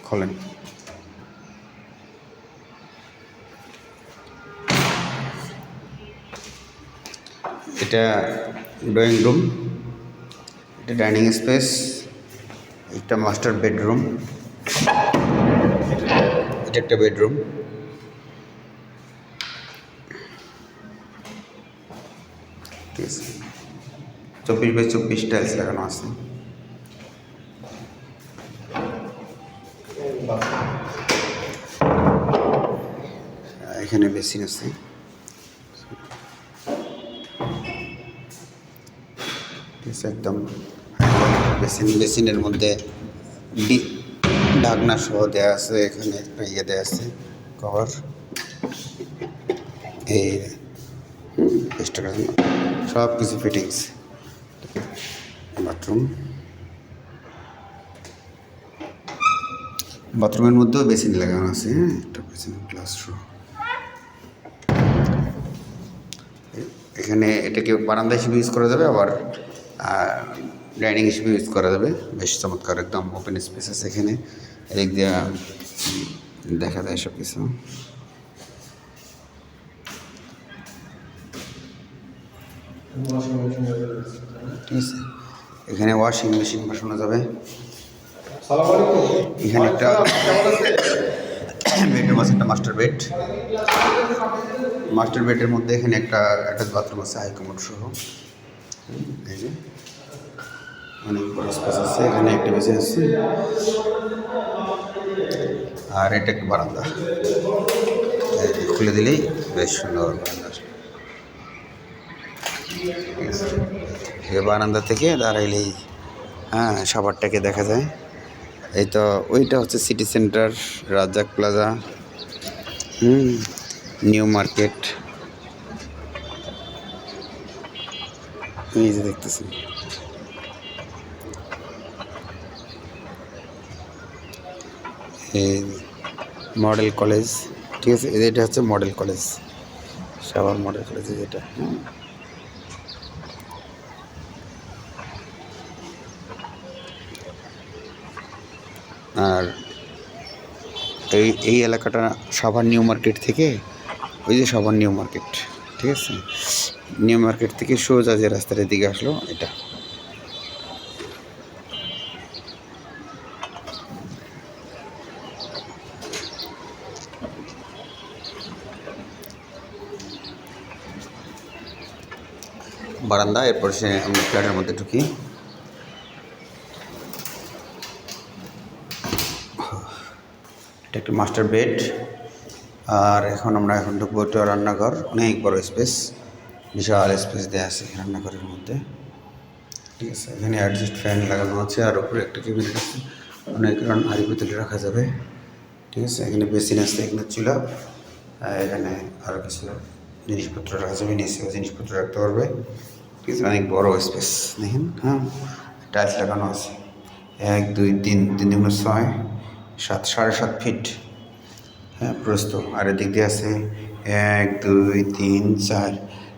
খোলেন। এটা drawing room, এটা ডাইনিং স্পেস, একটা মাস্টার বেডরুম, এটা একটা বেডরুম। ঠিক আছে, 24x24 টাইলস লাগানো আছে। এখানে বেসিন আছে। একদম বেসিনের মধ্যে ঢাকনা সহ দেওয়া আছে। এখানে একটা ইয়ে দেওয়া আছে, কভার। এই সব কিছু ফিটিংস। বাথরুমের মধ্যেও বেসিন লাগানো আছে। একটা বেসিন গ্লাস সহ। এখানে এটাকে বারান্দা হিসেবে ইউজ করা যাবে, আবার ডাইনিং হিসেবে ইউজ করা যাবে। বেশ চমৎকার, একদম ওপেন স্পেস আছে এখানে। এদিক দিয়ে দেখা যায় সব কিছু। ঠিক আছে, এখানে ওয়াশিং মেশিন বসানো যাবে। এখানে একটা বেডরুম আছে, একটা মাস্টার বেড। মাস্টার বেডের মধ্যে এখানে একটা অ্যাটাচ বাথরুম আছে, হাইকমোড সহ। এই যে অনেক বড় স্পেস আছে। এখানে একটা বেসিন আছে, আর এটা একটা বারান্দা। খুলে দিলেই বেশ সুন্দর বারান্দা। বারান্দা থেকে দাঁড়াইলেই সাভারটাকে দেখা যায়। এই তো ওইটা হচ্ছে city centre, Razzak Plaza, New Market. এই যে দেখতেছেন, এই মডেল কলেজ। ঠিক আছে, এটা হচ্ছে model college, Savar model college যেটা। আর এই এলাকাটা সাভার নিউ মার্কেট থেকে, ওই যে সাভার নিউ মার্কেট, ঠিক আছে, নিউ মার্কেট থেকে সোজা যে রাস্তাটার দিকে আসলো এটা। বারান্দা, এরপর সে আমরা ফ্ল্যাটের মধ্যে ঢুকি। এটা একটা মাস্টার বেড। আর আমরা এখন ঢুকবো একটা রান্নাঘর। অনেক বড় স্পেস, বিশাল স্পেস দেওয়া আছে রান্নাঘরের মধ্যে। ঠিক আছে, এখানে অ্যাডজাস্ট ফ্যান লাগানো আছে, আর উপরে একটা ক্যাবিনেট আছে, অনেক হাঁড়ি পাতিল রাখা যাবে। ঠিক আছে, এখানে বেসিন আছে, এখানে চুলা, এখানে আরও কিছু জিনিসপত্র রাখা যাবে, নিচেও জিনিসপত্র রাখতে পারবে। ঠিক আছে, অনেক বড় স্পেস দেখেন। টাইলস লাগানো আছে 1 2 3 3 × 6 7 7.5 ফিট প্রস্থ। আর এদিক দিয়ে আছে 1 2 3 4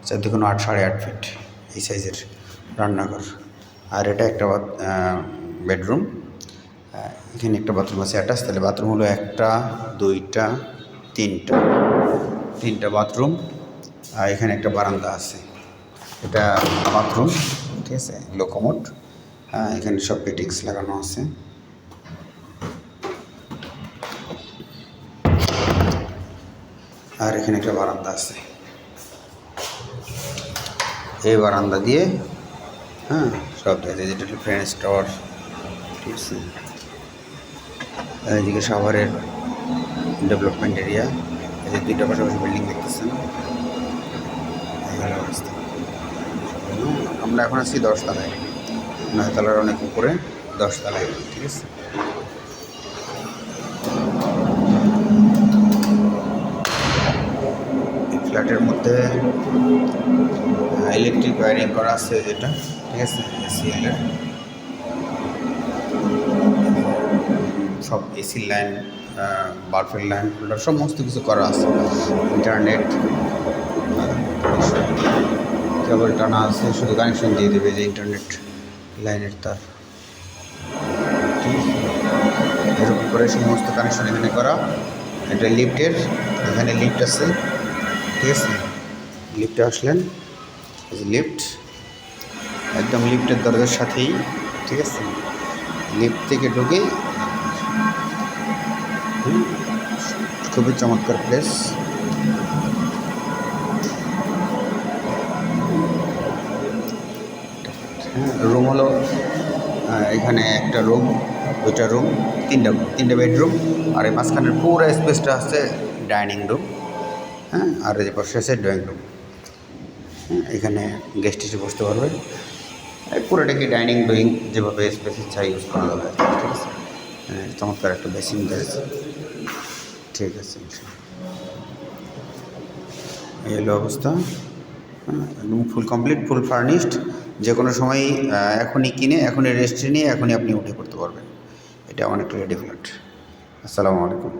4 2 8 8.5 ফিট এই সাইজের রান্নাঘর। আর এটা একটা বেডরুম। এখানে একটা বাথরুম আছে অ্যাটাচ। তাহলে বাথরুম হলো 1টা 2টা 3টা বাথরুম। আর এখানে একটা বারান্দা আছে, এটা বাথরুম। ঠিক আছে, লোকোমোট। এখানে সব ফিটিংস লাগানো আছে। আর এখানে একটা বারান্দা আছে। এই বারান্দা দিয়ে সব দেখা যায়। যেটা ফ্রেন্ডস টাওয়ার। ঠিক আছে, এদিকে সাভারের ডেভেলপমেন্ট এরিয়া। এই যে 2টা পাশাপাশি বিল্ডিং দেখতেছেন। আমরা এখন আছি 10 তলায়, 9 তলার অনেক উপরে, 10 তলায়। ঠিক আছে, ফ্ল্যাটের মধ্যে ইলেকট্রিক ওয়্যারিং করা আছে যেটা। ঠিক আছে, এসিএলের সব এসি লাইন, বাল্বের লাইন, সমস্ত কিছু করা আছে। ইন্টারনেট কেবল টানা আছে, শুধু কানেকশন দিয়ে দেবে যে ইন্টারনেট লাইনের তার। ঠিক আছে, এরকম করে সমস্ত কানেকশন এখানে করা। এটা লিফটের, এখানে লিফট আছে, ঠিক আছে। লিফটে আসলেন, এই যে লিফট, একদম লিফটের দরজার সাথেই, ঠিক আছে। লিফট থেকে ঢুকে খুবই চমৎকার প্লেস। রুম হলো এখানে একটা রুম, দুইটা রুম, তিনটা বেডরুম, আর এই মাঝখানের পুরো স্পেসটা হচ্ছে ডাইনিং রুম। হ্যাঁ, আর এই যে পাশে আছে ড্রয়িং রুম। এখানে গেস্ট এসে বসতে পারবে। পুরোটাকে ডাইনিং ড্রয়িং যেভাবে স্পেস ইচ্ছা ইউজ করা যাবে, ঠিক আছে। চমৎকার একটা বেসিং রয়েছে, ঠিক আছে। এই হলো অবস্থা, একদম ফুল কমপ্লিট, ফুল ফার্নিশড। যে কোনো সময় এখনই কিনে, এখনই রেজিস্ট্রি নিয়ে এখনই আপনি উঠে পড়তে পারবেন। এটা অনেকটা রেডি ফ্ল্যাট। আসসালামু আলাইকুম।